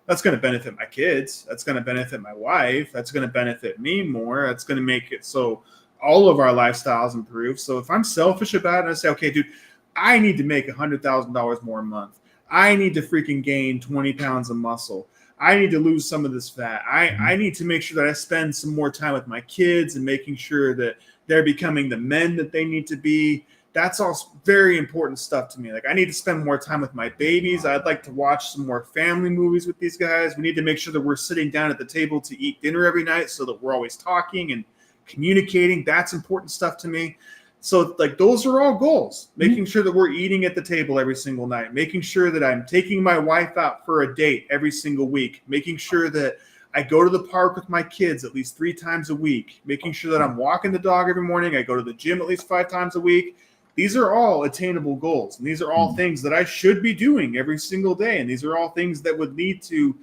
that's going to benefit my kids. That's going to benefit my wife. That's going to benefit me more. That's going to make it so all of our lifestyles improve. So if I'm selfish about it and I say, okay, dude, I need to make $100,000 more a month. I need to freaking gain 20 pounds of muscle. I need to lose some of this fat. I need to make sure that I spend some more time with my kids and making sure that they're becoming the men that they need to be. That's all very important stuff to me. Like, I need to spend more time with my babies. I'd like to watch some more family movies with these guys. We need to make sure that we're sitting down at the table to eat dinner every night so that we're always talking and communicating. That's important stuff to me. So like those are all goals, making sure that we're eating at the table every single night, making sure that I'm taking my wife out for a date every single week, making sure that I go to the park with my kids at least 3 times a week, making sure that I'm walking the dog every morning. I go to the gym at least 5 times a week. These are all attainable goals. And these are all things that I should be doing every single day. And these are all things that would lead to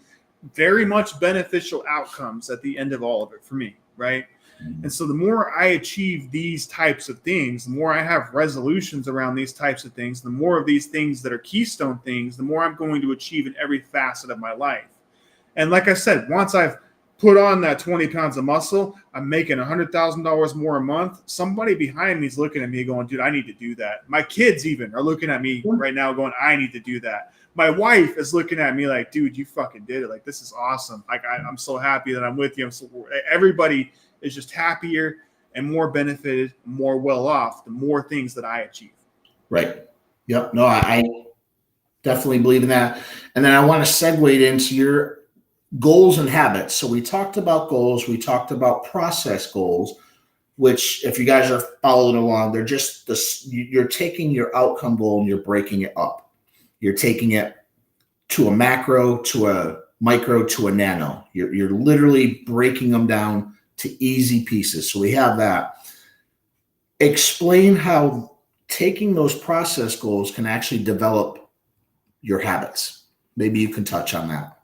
very much beneficial outcomes at the end of all of it for me, right? And so the more I achieve these types of things, the more I have resolutions around these types of things, the more of these things that are keystone things, the more I'm going to achieve in every facet of my life. And like I said, once I've put on that 20 pounds of muscle, I'm making $100,000 more a month. Somebody behind me is looking at me going, dude, I need to do that. My kids even are looking at me right now going, I need to do that. My wife is looking at me like, dude, you fucking did it. Like, this is awesome. Like, I'm so happy that I'm with you. Everybody is just happier and more benefited, more well off, the more things that I achieve. Right. Yep. No, I definitely believe in that. And then I want to segue into your goals and habits. So we talked about goals. We talked about process goals, which if you guys are following along, they're just this, you're taking your outcome goal and you're breaking it up. You're taking it to a macro, to a micro, to a nano. You're literally breaking them down to easy pieces. So we have that. Explain how taking those process goals can actually develop your habits. Maybe you can touch on that.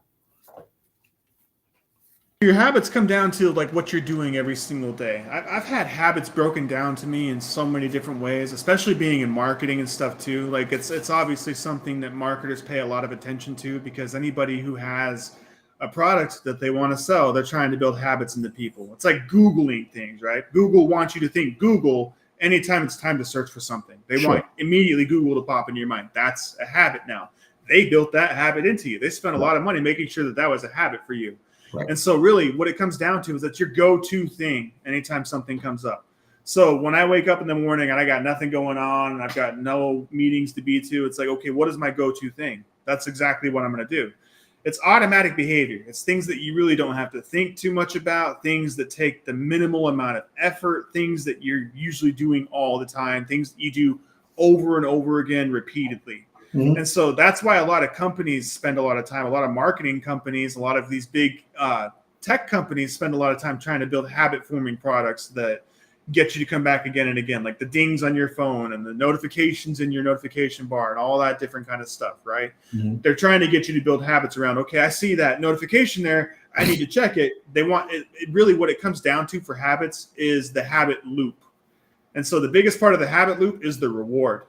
Your habits come down to like what you're doing every single day. I've had habits broken down to me in so many different ways, especially being in marketing and stuff too. Like it's obviously something that marketers pay a lot of attention to, because anybody who has a product that they want to sell, they're trying to build habits into people. It's like Googling things, right? Google wants you to think Google anytime it's time to search for something. They want immediately Google to pop into your mind. That's a habit now. They built that habit into you. They spent a lot of money making sure that that was a habit for you. Right. And so really what it comes down to is that's your go-to thing anytime something comes up. So when I wake up in the morning and I got nothing going on and I've got no meetings to be to, it's like, okay, what is my go-to thing? That's exactly what I'm going to do. It's automatic behavior. It's things that you really don't have to think too much about, things that take the minimal amount of effort, things that you're usually doing all the time, things that you do over and over again repeatedly. Mhm. And so that's why a lot of companies spend a lot of time, a lot of marketing companies, a lot of these big tech companies spend a lot of time trying to build habit-forming products that get you to come back again and again, like the dings on your phone and the notifications in your notification bar and all that different kind of stuff, right? Mhm. They're trying to get you to build habits around, okay, I see that notification there, I need to check it. They want it really what it comes down to for habits is the habit loop. And so the biggest part of the habit loop is the reward.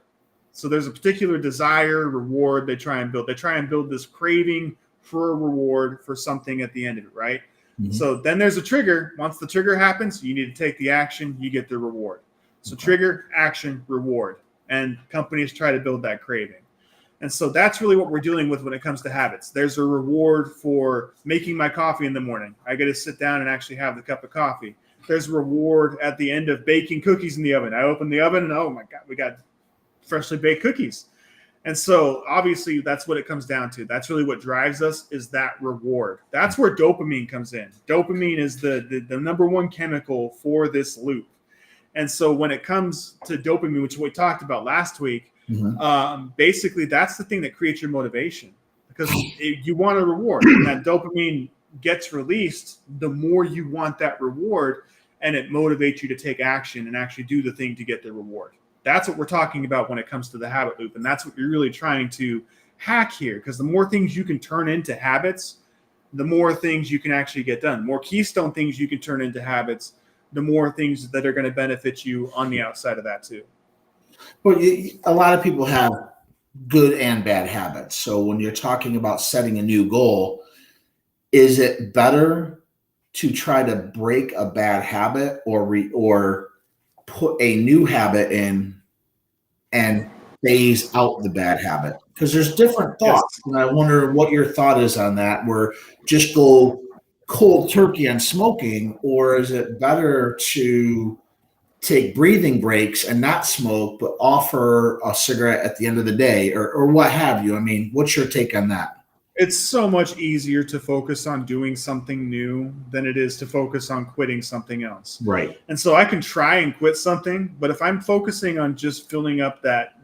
So there's a particular desire, reward they try and build. They try and build this craving for a reward for something at the end of it, right? Mhm. So then there's a trigger. Once the trigger happens, you need to take the action, you get the reward. So trigger, action, reward. And companies try to build that craving. And so that's really what we're dealing with when it comes to habits. There's a reward for making my coffee in the morning. I get to sit down and actually have the cup of coffee. There's a reward at the end of baking cookies in the oven. I open the oven and oh my God, we got freshly baked cookies. And so obviously that's what it comes down to. That's really what drives us is that reward. That's where dopamine comes in. Dopamine is the number one chemical for this loop. And so when it comes to dopamine, which we talked about last week, basically that's the thing that creates your motivation because you want a reward. And that dopamine gets released, the more you want that reward, and it motivates you to take action and actually do the thing to get the reward. That's what we're talking about when it comes to the habit loop. And that's what you're really trying to hack here. Because the more things you can turn into habits, the more things you can actually get done. The more keystone things you can turn into habits, the more things that are going to benefit you on the outside of that too. Well, a lot of people have good and bad habits. So when you're talking about setting a new goal, is it better to try to break a bad habit or put a new habit in and phase out the bad habit? Because there's different thoughts. And I wonder what your thought is on that, where just go cold turkey on smoking, or is it better to take breathing breaks and not smoke, but offer a cigarette at the end of the day or what have you? I mean, what's your take on that? It's so much easier to focus on doing something new than it is to focus on quitting something else. Right. And so I can try and quit something, but if I'm focusing on just filling up that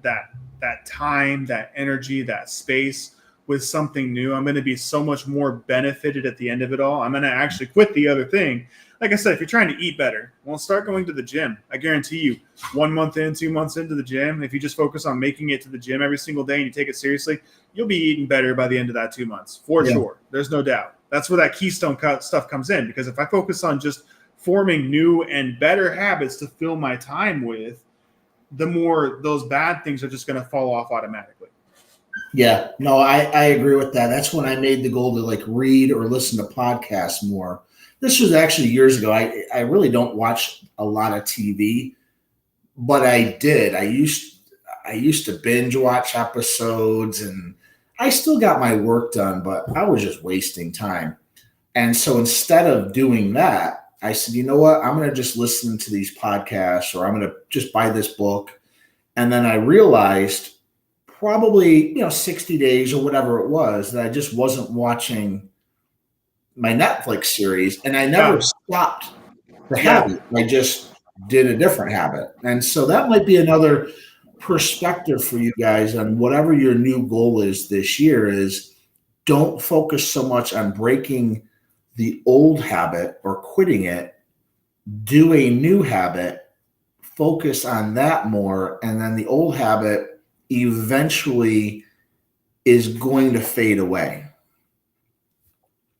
time, that energy, that space with something new, I'm going to be so much more benefited at the end of it all. I'm going to actually quit the other thing. Like I said, if you're trying to eat better, well, start going to the gym. I guarantee you 1 month in, 2 months into the gym, if you just focus on making it to the gym every single day and you take it seriously, you'll be eating better by the end of that 2 months for sure. There's no doubt. That's where that keystone stuff comes in, because if I focus on just forming new and better habits to fill my time with, the more those bad things are just going to fall off automatically. Yeah, no, I agree with that. That's when I made the goal to like read or listen to podcasts more. This was actually years ago. I really don't watch a lot of TV, but I did. I used to binge watch episodes, and I still got my work done, but I was just wasting time. And so instead of doing that, I said, you know what? I'm going to just listen to these podcasts, or I'm going to just buy this book. And then I realized probably, 60 days or whatever it was, that I just wasn't watching my Netflix series, and I never stopped the habit. I just did a different habit. And so that might be another perspective for you guys on whatever your new goal is this year is don't focus so much on breaking the old habit or quitting it. Do a new habit, focus on that more, and then the old habit eventually is going to fade away.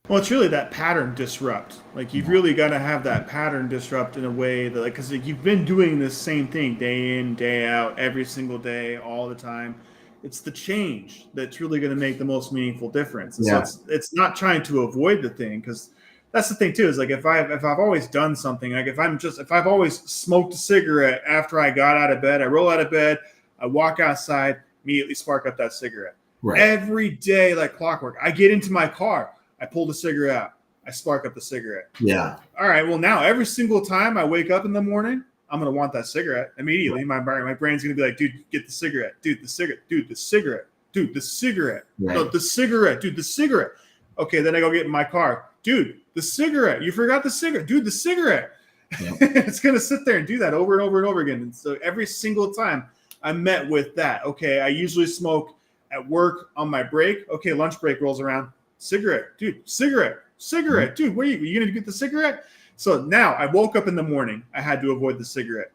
Well, it's really that pattern disrupt. Like you've really got to have that pattern disrupt in a way that, like, because you've been doing this same thing day in, day out, every single day, all the time. It's the change that's really going to make the most meaningful difference. And so it's not trying to avoid the thing, because that's the thing too. Is like if I've always done something, like if I've always smoked a cigarette after I got out of bed, I roll out of bed, I walk outside, immediately spark up that cigarette. Right. Every day, like clockwork. I get into my car. I pull the cigarette out. I spark up the cigarette. Yeah. All right. Well, now every single time I wake up in the morning, I'm gonna want that cigarette immediately. My brain's gonna be like, dude, get the cigarette, dude, the cigarette, dude, the cigarette, dude, the cigarette, Right. no, the cigarette, dude, the cigarette. Okay, then I go get in my car, dude, the cigarette. You forgot the cigarette, dude, the cigarette. Yep. It's gonna sit there and do that over and over and over again. And so every single time I'm met with that. Okay, I usually smoke at work on my break. Okay, lunch break rolls around, cigarette, dude, cigarette, cigarette, dude. Where are you gonna get the cigarette? So now I woke up in the morning. I had to avoid the cigarette.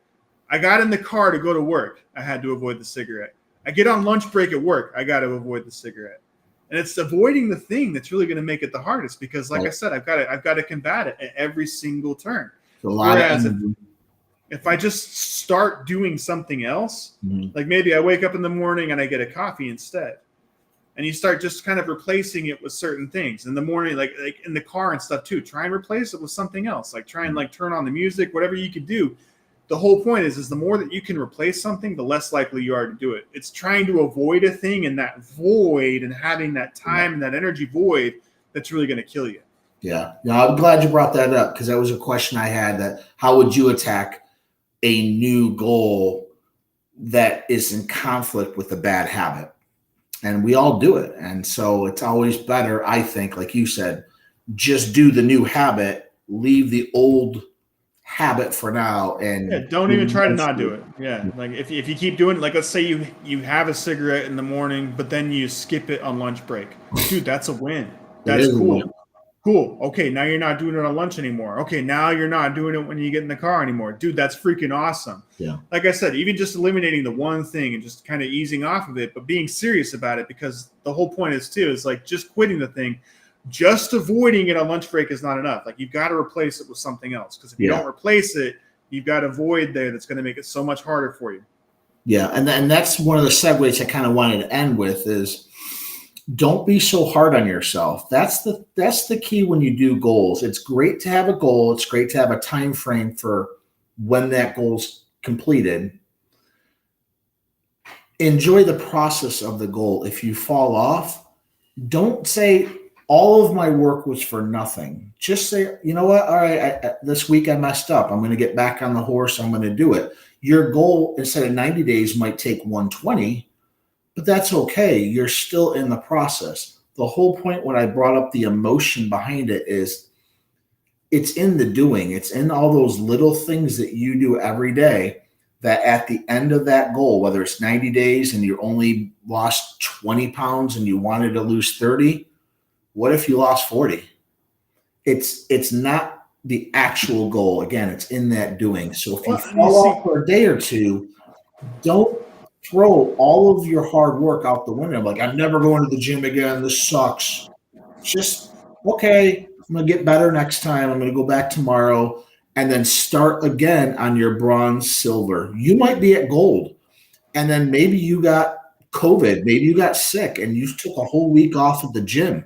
I got in the car to go to work. I had to avoid the cigarette. I get on lunch break at work. I got to avoid the cigarette. And it's avoiding the thing that's really going to make it the hardest because, like I said, I've got to combat it at every single turn. Whereas if I just start doing something else, like maybe I wake up in the morning and I get a coffee instead. And you start just kind of replacing it with certain things in the morning, like in the car and stuff too. Try and replace it with something else. Like try and like turn on the music, whatever you can do. The whole point is the more that you can replace something, the less likely you are to do it. It's trying to avoid a thing and that void and having that time and that energy void that's really going to kill you. Yeah. I'm glad you brought that up because that was a question I had, that how would you attack a new goal that is in conflict with a bad habit? And we all do it. And so it's always better, I think, like you said, just do the new habit, leave the old habit for now. And don't even try to not do it. Yeah. Like if you keep doing it, like let's say you have a cigarette in the morning, but then you skip it on lunch break. Dude, that's a win. That's cool. Cool. Okay, now you're not doing it on lunch anymore. Okay, now you're not doing it when you get in the car anymore. Dude, that's freaking awesome. Yeah. Like I said, even just eliminating the one thing and just kind of easing off of it, but being serious about it, because the whole point is like just quitting the thing, just avoiding it on lunch break is not enough. Like you've got to replace it with something else. Because if you don't replace it, you've got a void there that's going to make it so much harder for you. Yeah, and that's one of the segues I kind of wanted to end with is don't be so hard on yourself. That's the key when you do goals. It's great to have a goal. It's great to have a time frame for when that goal's completed. Enjoy the process of the goal. If you fall off, don't say all of my work was for nothing. Just say, you know what? All right, this week I messed up. I'm going to get back on the horse. I'm going to do it. Your goal instead of 90 days might take 120. But that's okay. You're still in the process. The whole point when I brought up the emotion behind it is it's in the doing. It's in all those little things that you do every day that at the end of that goal, whether it's 90 days and you only lost 20 pounds and you wanted to lose 30, what if you lost 40? It's not the actual goal. Again, it's in that doing. So if you fall off for a day or two, don't throw all of your hard work out the window. Like, I'm never going to the gym again. This sucks. Just, okay, I'm going to get better next time. I'm going to go back tomorrow and then start again on your bronze, silver. You might be at gold. And then maybe you got COVID. Maybe you got sick and you took a whole week off of the gym.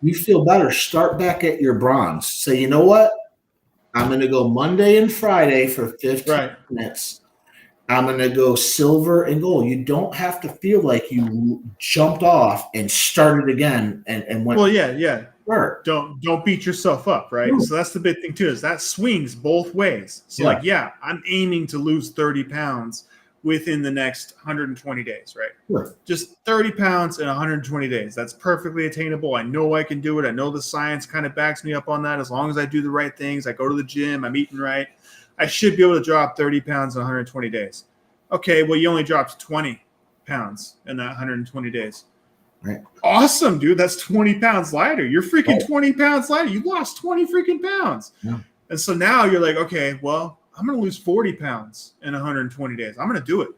You feel better. Start back at your bronze. Say, you know what? I'm going to go Monday and Friday for 15 minutes. I'm going to go silver and gold. You don't have to feel like you jumped off and started again and went. Well, yeah. Sure. Don't beat yourself up, right? So that's the big thing too, is that swings both ways. So I'm aiming to lose 30 pounds within the next 120 days, right? Sure. Just 30 pounds in 120 days. That's perfectly attainable. I know I can do it. I know the science kind of backs me up on that. As long as I do the right things, I go to the gym, I'm eating right, I should be able to drop 30 pounds in 120 days. Okay, well, you only dropped 20 pounds in that 120 days. Right. Awesome, dude. That's 20 pounds lighter. You're freaking 20 pounds lighter. You lost 20 freaking pounds. Yeah. And so now you're like, okay, well, I'm going to lose 40 pounds in 120 days. I'm going to do it.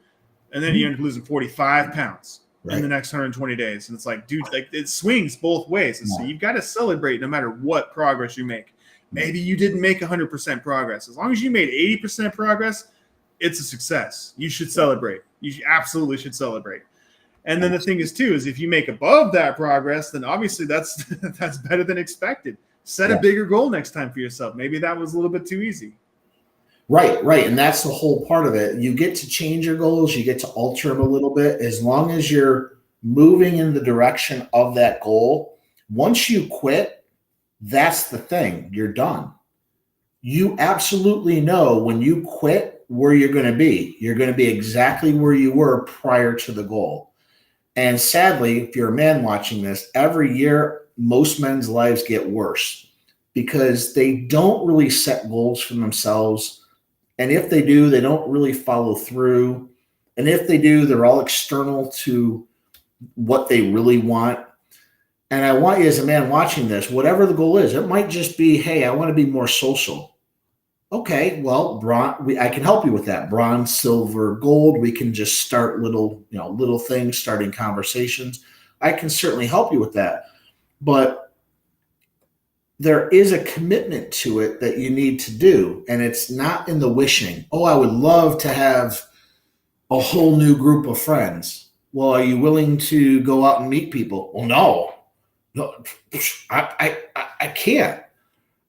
And then you end up losing 45 pounds in the next 120 days. And it's like, dude, like it swings both ways. And so you've got to celebrate no matter what progress you make. Maybe you didn't make 100% progress. As long as you made 80% progress, it's a success. You should celebrate. You absolutely should celebrate. And then the thing is too, is if you make above that progress, then obviously that's better than expected. Set a bigger goal next time for yourself. Maybe that was a little bit too easy. Right. And that's the whole part of it. You get to change your goals. You get to alter them a little bit. As long as you're moving in the direction of that goal, once you quit, That's the thing. You're done. You absolutely know when you quit where you're going to be. You're going to be exactly where you were prior to the goal. And sadly, if you're a man watching this, every year, most men's lives get worse because they don't really set goals for themselves. And if they do, they don't really follow through. And if they do, they're all external to what they really want. And I want you as a man watching this, whatever the goal is, it might just be, hey, I want to be more social. Okay, well, I can help you with that. Bronze, silver, gold. We can just start little things, starting conversations. I can certainly help you with that. But there is a commitment to it that you need to do. And it's not in the wishing. Oh, I would love to have a whole new group of friends. Well, are you willing to go out and meet people? Well, no, I can't.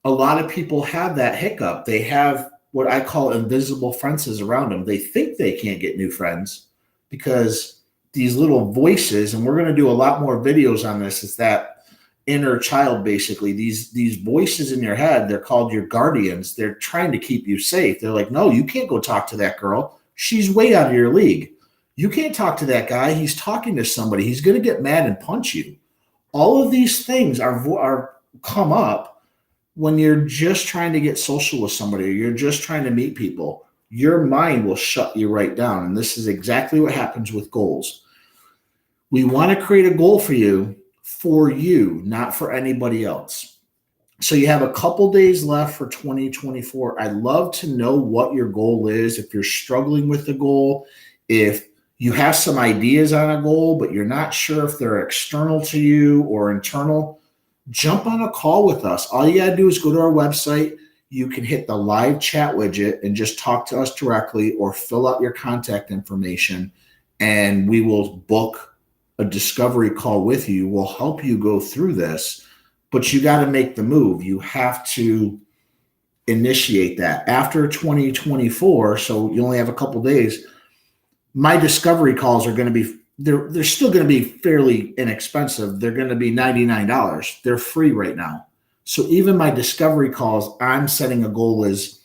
A lot of people have that hiccup. They have what I call invisible fences around them. They think they can't get new friends because these little voices, and we're going to do a lot more videos on this, is that inner child, basically. These voices in your head, they're called your guardians. They're trying to keep you safe. They're like, no, you can't go talk to that girl. She's way out of your league. You can't talk to that guy. He's talking to somebody. He's going to get mad and punch you. All of these things are come up when you're just trying to get social with somebody, or you're just trying to meet people. Your mind will shut you right down. And this is exactly what happens with goals. We want to create a goal for you, not for anybody else. So you have a couple days left for 2024. I'd love to know what your goal is. If you're struggling with the goal, if you have some ideas on a goal, but you're not sure if they're external to you or internal, jump on a call with us. All you got to do is go to our website. You can hit the live chat widget and just talk to us directly, or fill out your contact information, and we will book a discovery call with you. We'll help you go through this, but you got to make the move. You have to initiate that. After 2024, so you only have a couple days, my discovery calls are going to be, they're still going to be fairly inexpensive. They're going to be $99. They're free right now. So even my discovery calls, I'm setting a goal is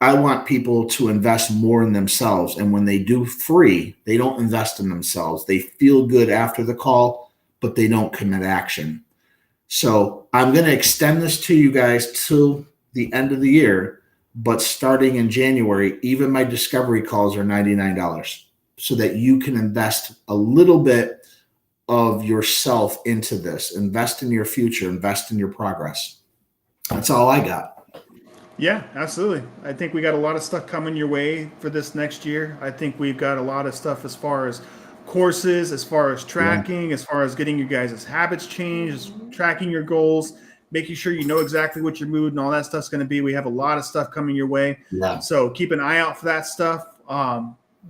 I want people to invest more in themselves. And when they do free, they don't invest in themselves. They feel good after the call, but they don't commit action. So I'm going to extend this to you guys till the end of the year, but starting in January, even my discovery calls are $99. So that you can invest a little bit of yourself into this. Invest in your future, invest in your progress. That's all I got. Yeah, absolutely. I think we got a lot of stuff coming your way for this next year. I think we've got a lot of stuff as far as courses, as far as tracking, as far as getting you guys' habits changed, tracking your goals, making sure you know exactly what your mood and all that stuff's going to be. We have a lot of stuff coming your way. Yeah. So keep an eye out for that stuff.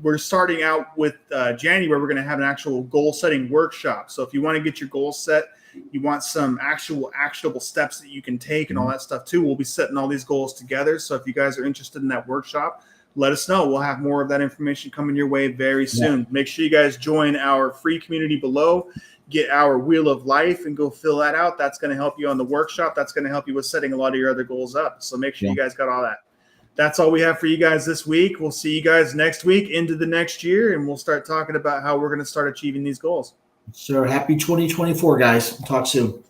We're starting out with January. We're going to have an actual goal setting workshop. So if you want to get your goals set, you want some actual actionable steps that you can take and all that stuff too, we'll be setting all these goals together. So if you guys are interested in that workshop, let us know. We'll have more of that information coming your way very soon. Yeah. Make sure you guys join our free community below, get our Wheel of Life, and go fill that out. That's going to help you on the workshop. That's going to help you with setting a lot of your other goals up. So make sure you guys got all that. That's all we have for you guys this week. We'll see you guys next week into the next year, and we'll start talking about how we're going to start achieving these goals. So happy 2024, guys. Talk soon.